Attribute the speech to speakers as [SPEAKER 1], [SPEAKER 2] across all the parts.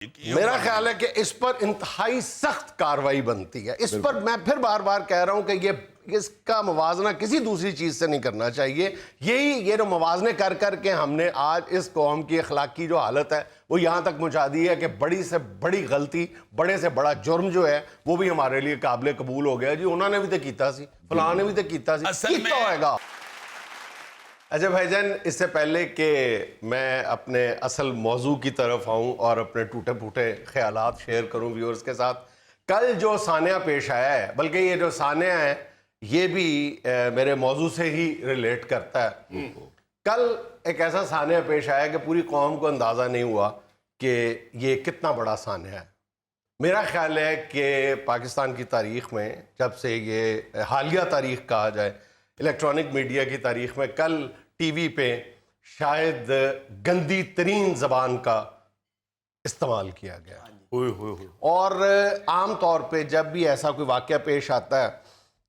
[SPEAKER 1] میرا خیال ہے کہ اس پر انتہائی سخت کاروائی بنتی ہے. اس پر میں پھر بار بار کہہ رہا ہوں کہ اس کا موازنہ کسی دوسری چیز سے نہیں کرنا چاہیے. یہ جو موازنے کر کے ہم نے آج اس قوم کی اخلاقی جو حالت ہے وہ یہاں تک پہنچا دی ہے کہ بڑی سے بڑی غلطی، بڑے سے بڑا جرم جو ہے وہ بھی ہمارے لیے قابل قبول ہو گیا. جی انہوں نے بھی تو کیتا سی، فلاں نے بھی تو کیتا سی، کیتا ہوئے گا. اچھا بھائی جان، اس سے پہلے کہ میں اپنے اصل موضوع کی طرف آؤں اور اپنے ٹوٹے پھوٹے خیالات شیئر کروں ویورز کے ساتھ، کل جو سانحہ پیش آیا ہے، بلکہ یہ جو سانحہ ہے یہ بھی میرے موضوع سے ہی ریلیٹ کرتا ہے. کل ایک ایسا سانحہ پیش آیا کہ پوری قوم کو اندازہ نہیں ہوا کہ یہ کتنا بڑا سانحہ ہے. میرا خیال ہے کہ پاکستان کی تاریخ میں، جب سے یہ حالیہ تاریخ کہا جائے، الیکٹرانک میڈیا کی تاریخ میں، کل ٹی وی پہ شاید گندی ترین زبان کا استعمال کیا گیا. اور عام طور پہ جب بھی ایسا کوئی واقعہ پیش آتا ہے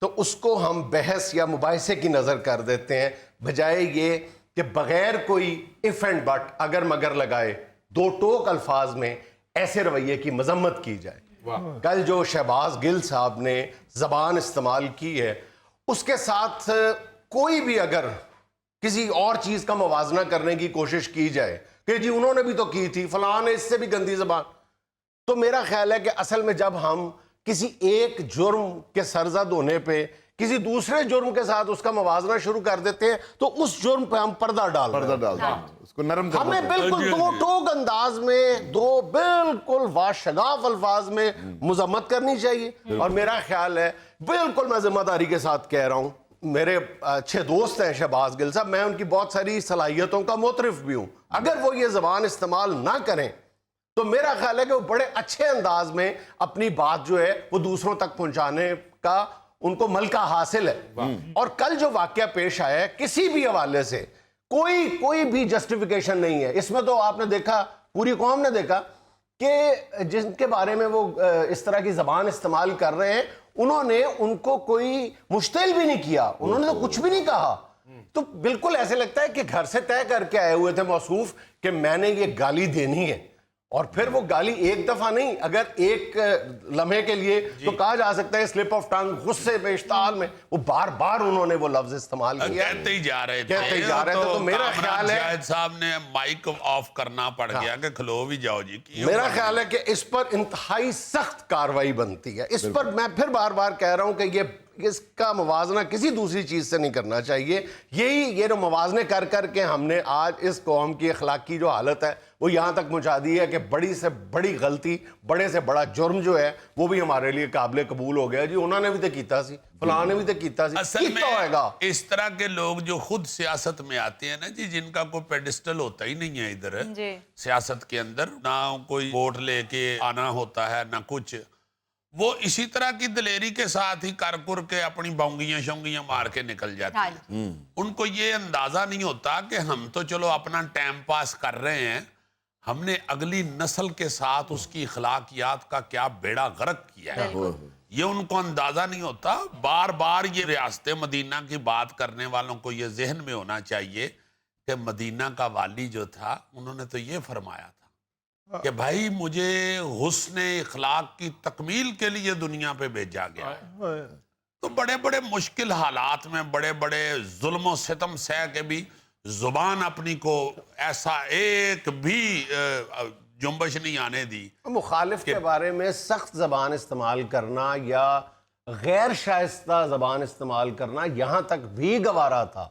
[SPEAKER 1] تو اس کو ہم بحث یا مباحثے کی نظر کر دیتے ہیں، بجائے یہ کہ بغیر کوئی اف اینڈ بٹ، اگر مگر لگائے، دو ٹوک الفاظ میں ایسے رویے کی مذمت کی جائے. کل جو شہباز گل صاحب نے زبان استعمال کی ہے، اس کے ساتھ کوئی بھی اگر کسی اور چیز کا موازنہ کرنے کی کوشش کی جائے کہ جی انہوں نے بھی تو کی تھی، فلاں نے اس سے بھی گندی زبان، تو میرا خیال ہے کہ اصل میں جب ہم کسی ایک جرم کے سرزد ہونے پہ کسی دوسرے جرم کے ساتھ اس کا موازنہ شروع کر دیتے ہیں تو اس جرم پہ ہم پردہ ڈالتے ہیں.
[SPEAKER 2] اس کو نرم کرنا
[SPEAKER 1] ہمیں بالکل دو ٹوک انداز میں، دو بالکل واشگاف الفاظ میں مذمت کرنی چاہیے. اور میرا خیال ہے، بالکل میں ذمہ داری کے ساتھ کہہ رہا ہوں، میرے اچھے دوست ہیں شہباز گل صاحب، میں ان کی بہت ساری صلاحیتوں کا معترف بھی ہوں. اگر وہ یہ زبان استعمال نہ کریں تو میرا خیال ہے کہ وہ بڑے اچھے انداز میں اپنی بات جو ہے وہ دوسروں تک پہنچانے کا ان کو ملکہ حاصل ہے. اور کل جو واقعہ پیش آیا ہے کسی بھی حوالے سے کوئی بھی جسٹیفیکیشن نہیں ہے اس میں. تو آپ نے دیکھا، پوری قوم نے دیکھا کہ جن کے بارے میں وہ اس طرح کی زبان استعمال کر رہے ہیں، انہوں نے ان کو کوئی مشتعل بھی نہیں کیا، انہوں نے تو کچھ بھی نہیں کہا. تو بالکل ایسے لگتا ہے کہ گھر سے طے کر کے آئے ہوئے تھے موصوف کہ میں نے یہ گالی دینی ہے. اور پھر وہ گالی ایک دفعہ نہیں، اگر ایک لمحے کے لیے تو کہا جا سکتا ہے سلپ آف ٹنگ، غصے میں، اشتعال میں، وہ بار بار انہوں نے وہ لفظ استعمال کیا،
[SPEAKER 3] کہتے ہی جا رہے تھے.
[SPEAKER 1] تو میرا خیال ہے
[SPEAKER 3] شاہد صاحب نے مائک آف کرنا پڑ گیا کہ کھلو بھی جاؤ جی.
[SPEAKER 1] میرا خیال ہے کہ اس پر انتہائی سخت کاروائی بنتی ہے. اس پر میں پھر بار بار کہہ رہا ہوں کہ اس کا موازنہ کسی دوسری چیز سے نہیں کرنا چاہیے. یہ جو موازنے کر کے ہم نے آج اس قوم کی اخلاقی جو حالت ہے وہ یہاں تک پہنچا دی ہے کہ بڑی سے بڑی غلطی، بڑے سے بڑا جرم جو ہے وہ بھی ہمارے لیے قابل قبول ہو گیا. جی انہوں نے بھی تو کیتا سی، فلاں نے بھی تو کیتا سی،
[SPEAKER 3] اصل
[SPEAKER 1] کیتا ہوئے گا.
[SPEAKER 3] میں اس طرح کے لوگ جو خود سیاست میں آتے ہیں نا جی، جن کا کوئی پیڈسٹل ہوتا ہی نہیں ہے ادھر سیاست کے اندر، نہ کوئی ووٹ لے کے آنا ہوتا ہے نہ کچھ، وہ اسی طرح کی دلیری کے ساتھ ہی کر کے اپنی بونگیاں شونگیاں مار کے نکل جاتے ہیں. ان کو یہ اندازہ نہیں ہوتا کہ ہم تو چلو اپنا ٹائم پاس کر رہے ہیں، ہم نے اگلی نسل کے ساتھ اس کی اخلاقیات کا کیا بیڑا غرق کیا ہے. یہ ان کو اندازہ نہیں ہوتا. بار بار یہ ریاست مدینہ کی بات کرنے والوں کو یہ ذہن میں ہونا چاہیے کہ مدینہ کا والی جو تھا انہوں نے تو یہ فرمایا تھا کہ بھائی مجھے حسن اخلاق کی تکمیل کے لیے دنیا پہ بھیجا گیا. تو بڑے بڑے مشکل حالات میں، بڑے بڑے ظلم و ستم سہ کے بھی زبان اپنی کو ایسا ایک بھی جنبش نہیں آنے دی.
[SPEAKER 1] مخالف کے بارے میں سخت زبان استعمال کرنا یا غیر شائستہ زبان استعمال کرنا یہاں تک بھی گوارا تھا،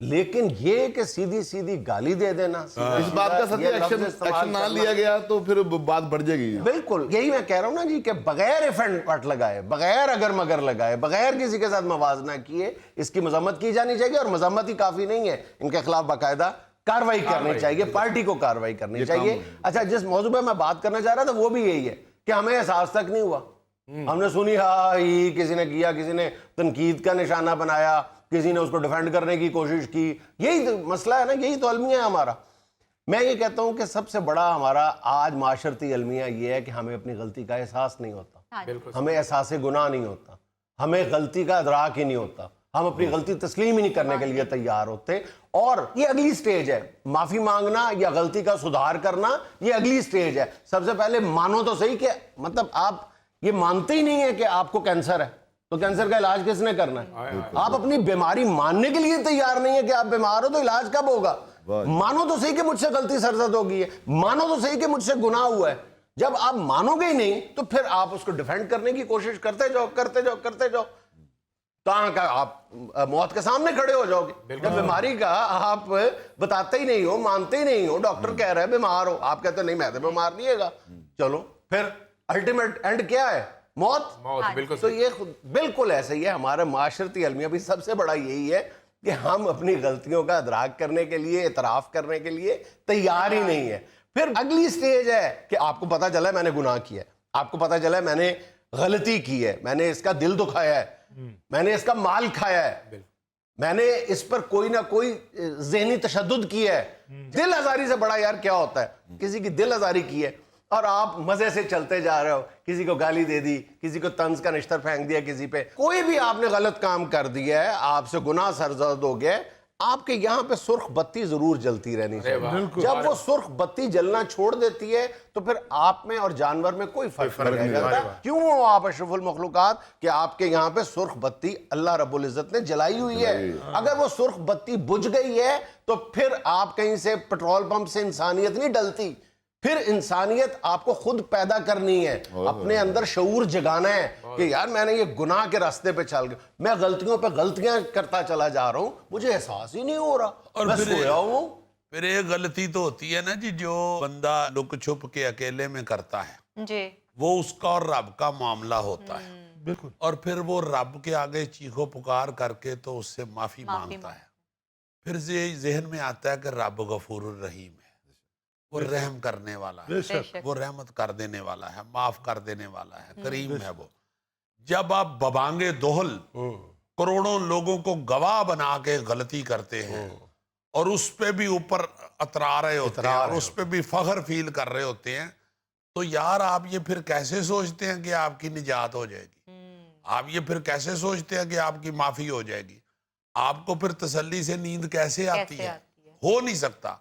[SPEAKER 1] لیکن یہ کہ سیدھی سیدھی گالی دے دینا،
[SPEAKER 2] اس بات کا سچ ایکشن نہ لیا گیا تو پھر بات بڑھ جائے گی.
[SPEAKER 1] بالکل یہی میں کہہ رہا ہوں نا جی، کہ بغیر ایف اینڈ بٹ لگائے، بغیر اگر مگر لگائے، بغیر کسی کے ساتھ موازنہ کیے اس کی مذمت کی جانی چاہیے. اور مذمت ہی کافی نہیں ہے، ان کے خلاف باقاعدہ کاروائی کرنی چاہیے، پارٹی کو کاروائی کرنی چاہیے. اچھا، جس موضوع پہ میں بات کرنا چاہ رہا تھا وہ بھی یہی ہے کہ ہمیں احساس تک نہیں ہوا. ہم نے سنی ہی کسی نے کیا، کسی نے تنقید کا نشانہ بنایا، کسی نے اس کو ڈیفینڈ کرنے کی کوشش کی. یہی تو مسئلہ ہے نا، یہی تو المیہ ہے ہمارا. میں یہ کہتا ہوں کہ سب سے بڑا ہمارا آج معاشرتی المیہ یہ ہے کہ ہمیں اپنی غلطی کا احساس نہیں ہوتا، ہمیں احساس گناہ نہیں ہوتا، ہمیں غلطی کا ادراک ہی نہیں ہوتا. ہم اپنی غلطی تسلیم ہی نہیں کرنے کے لیے تیار ہوتے. اور یہ اگلی سٹیج ہے, معافی مانگنا یا غلطی کا سدھار کرنا, یہ اگلی سٹیج ہے. سب سے پہلے مانو تو صحیح کہ مطلب آپ یہ مانتے ہی نہیں ہے کہ آپ کو کینسر ہے, تو کینسر کا علاج کس نے کرنا ہے؟ آپ اپنی بیماری ماننے کے لیے تیار نہیں ہے کہ آپ بیمار ہو, تو علاج کب ہوگا؟ مانو تو صحیح کہ مجھ سے غلطی سرزد ہو گئی ہے, مانو تو صحیح کہ مجھ سے گناہ ہوا ہے. جب آپ مانو گے ہی نہیں تو پھر آپ اس کو ڈیفینڈ کرنے کی کوشش کرتے جاؤ تاں کہ آپ موت کے سامنے کھڑے ہو جاؤ گے. جب بیماری کا آپ بتاتے ہی نہیں ہو, مانتے ہی نہیں ہو, ڈاکٹر کہہ رہا ہے بیمار ہو, آپ کہتے نہیں میں تو بیمار نہیں ہے گا, چلو پھر الٹیمیٹ اینڈ کیا ہے؟ موت. تو یہ بالکل ایسا ہی ہے. ہمارا معاشرتی المیہ بھی سب سے بڑا یہی ہے کہ ہم اپنی غلطیوں کا ادراک کرنے کے لیے, اعتراف کرنے کے لیے تیار ہی نہیں ہے. پھر اگلی سٹیج ہے کہ آپ کو پتا چلا ہے میں نے گناہ کیا ہے, آپ کو پتا چلا ہے میں نے غلطی کی ہے, میں نے اس کا دل دکھایا ہے, میں نے اس کا مال کھایا ہے, میں نے اس پر کوئی نہ کوئی ذہنی تشدد کیا ہے. دل آزاری سے بڑا یار کیا ہوتا ہے؟ کسی کی دل آزاری کی ہے اور آپ مزے سے چلتے جا رہے ہو, کسی کو گالی دے دی, کسی کو طنز کا نشتر پھینک دیا, کسی پہ کوئی بھی آپ نے غلط کام کر دیا ہے, آپ سے گناہ سرزد ہو گیا, آپ کے یہاں پہ سرخ بتی ضرور جلتی رہنی چاہیے. جب وہ سرخ بتی جلنا چھوڑ دیتی ہے تو پھر آپ میں اور جانور میں کوئی فرق نہیں رہ جاتا. کیوں ہو آپ اشرف المخلوقات کہ آپ کے یہاں پہ سرخ بتی اللہ رب العزت نے جلائی ہوئی ہے. اگر وہ سرخ بتی بجھ گئی ہے تو پھر آپ کہیں سے پیٹرول پمپ سے انسانیت نہیں ڈلتی, پھر انسانیت آپ کو خود پیدا کرنی ہے, اپنے اندر شعور جگانا ہے کہ یار میں نے یہ گناہ کے راستے پہ چل گیا, میں غلطیوں پہ غلطیاں کرتا چلا جا رہا ہوں, مجھے احساس ہی نہیں ہو رہا, اور میں سویا ہوں.
[SPEAKER 3] پھر ایک غلطی تو ہوتی ہے نا جی, جو بندہ لک چھپ کے اکیلے میں کرتا ہے
[SPEAKER 4] جی,
[SPEAKER 3] وہ اس کا اور رب کا معاملہ ہوتا ہے. بالکل. اور پھر وہ رب کے آگے چیخو پکار کر کے تو اس سے معافی مانگتا ہے. پھر ذہن میں آتا ہے کہ رب غفور الرحیم ہے, وہ رحم کرنے والا ہے, وہ رحمت کر دینے والا ہے, معاف کر دینے والا ہے, کریم ہے وہ. جب آپ ببانگے دوہل کروڑوں لوگوں کو گواہ بنا کے غلطی کرتے ہیں اور اس پہ بھی اوپر اترا رہے ہوتے ہیں اور اس پہ بھی فخر فیل کر رہے ہوتے ہیں, تو یار آپ یہ پھر کیسے سوچتے ہیں کہ آپ کی نجات ہو جائے گی؟ آپ یہ پھر کیسے سوچتے ہیں کہ آپ کی معافی ہو جائے گی؟ آپ کو پھر تسلی سے نیند کیسے آتی ہے؟ ہو نہیں سکتا.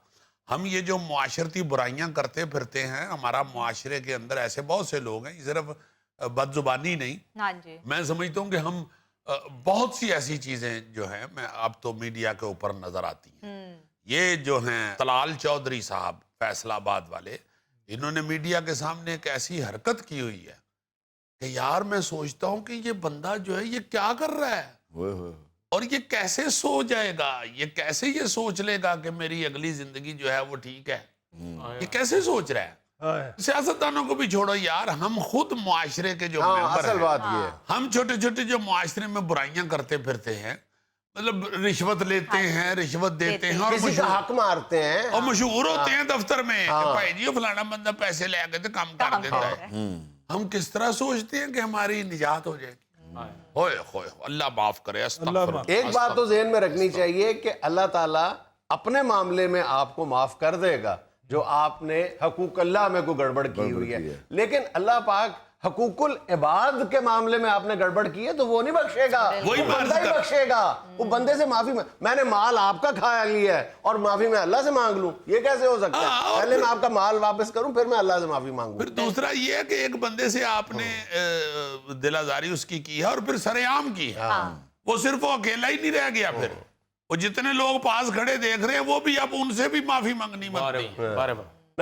[SPEAKER 3] ہم یہ جو معاشرتی برائیاں کرتے پھرتے ہیں, ہمارا معاشرے کے اندر ایسے بہت سے لوگ ہیں, صرف بد زبانی نہیں, میں سمجھتا ہوں کہ ہم بہت سی ایسی چیزیں جو ہیں, میں اب تو میڈیا کے اوپر نظر آتی ہیں. یہ جو ہیں طلال چودھری صاحب فیصل آباد والے, انہوں نے میڈیا کے سامنے ایک ایسی حرکت کی ہوئی ہے کہ یار میں سوچتا ہوں کہ یہ بندہ جو ہے یہ کیا کر رہا ہے, اور یہ کیسے سو جائے گا, یہ کیسے یہ سوچ لے گا کہ میری اگلی زندگی جو ہے وہ ٹھیک ہے, یہ کیسے سوچ رہا ہے؟ سیاستدانوں کو بھی چھوڑو یار, ہم خود معاشرے کے جو ممبر
[SPEAKER 1] اصل بات
[SPEAKER 3] ہیں,
[SPEAKER 1] یہ ہے
[SPEAKER 3] ہم چھوٹے چھوٹے جو معاشرے میں برائیاں کرتے پھرتے ہیں, مطلب رشوت لیتے ہیں, رشوت دیتے ہیں, اور
[SPEAKER 1] کسی کا حق مارتے ہیں,
[SPEAKER 3] اور مشہور ہوتے ہیں دفتر میں کہ بھائی جی فلانا بندہ پیسے لے آ گئے تو کام کر دیتا ہے. ہم کس طرح سوچتے ہیں کہ ہماری نجات ہو جائے گی؟ ہوئے ہوئے اللہ معاف کرے.
[SPEAKER 1] ایک بات تو ذہن میں رکھنی چاہیے کہ اللہ تعالیٰ اپنے معاملے میں آپ کو معاف کر دے گا جو آپ نے حقوق اللہ میں کوئی گڑبڑ کی ہوئی ہے, لیکن اللہ پاک حقوق العباد کے معاملے میں آپ نے گڑبڑ کی ہے تو وہ نہیں بخشے گا, وہ بندہ ہی بخشے گا. وہ بندے سے معافی, میں نے مال آپ کا کھایا لیا ہے اور معافی میں اللہ سے مانگ لوں, یہ کیسے ہو سکتا ہے؟ پہلے میں آپ کا مال واپس کروں پھر میں اللہ سے معافی مانگوں.
[SPEAKER 3] پھر دوسرا یہ ہے کہ ایک بندے سے آپ نے دل آزاری اس کی ہے اور پھر سر عام کی ہے, وہ صرف وہ اکیلا ہی نہیں رہ گیا, پھر وہ جتنے لوگ پاس کھڑے دیکھ رہے ہیں وہ بھی اب ان سے بھی معافی مانگنی بنتی ہے.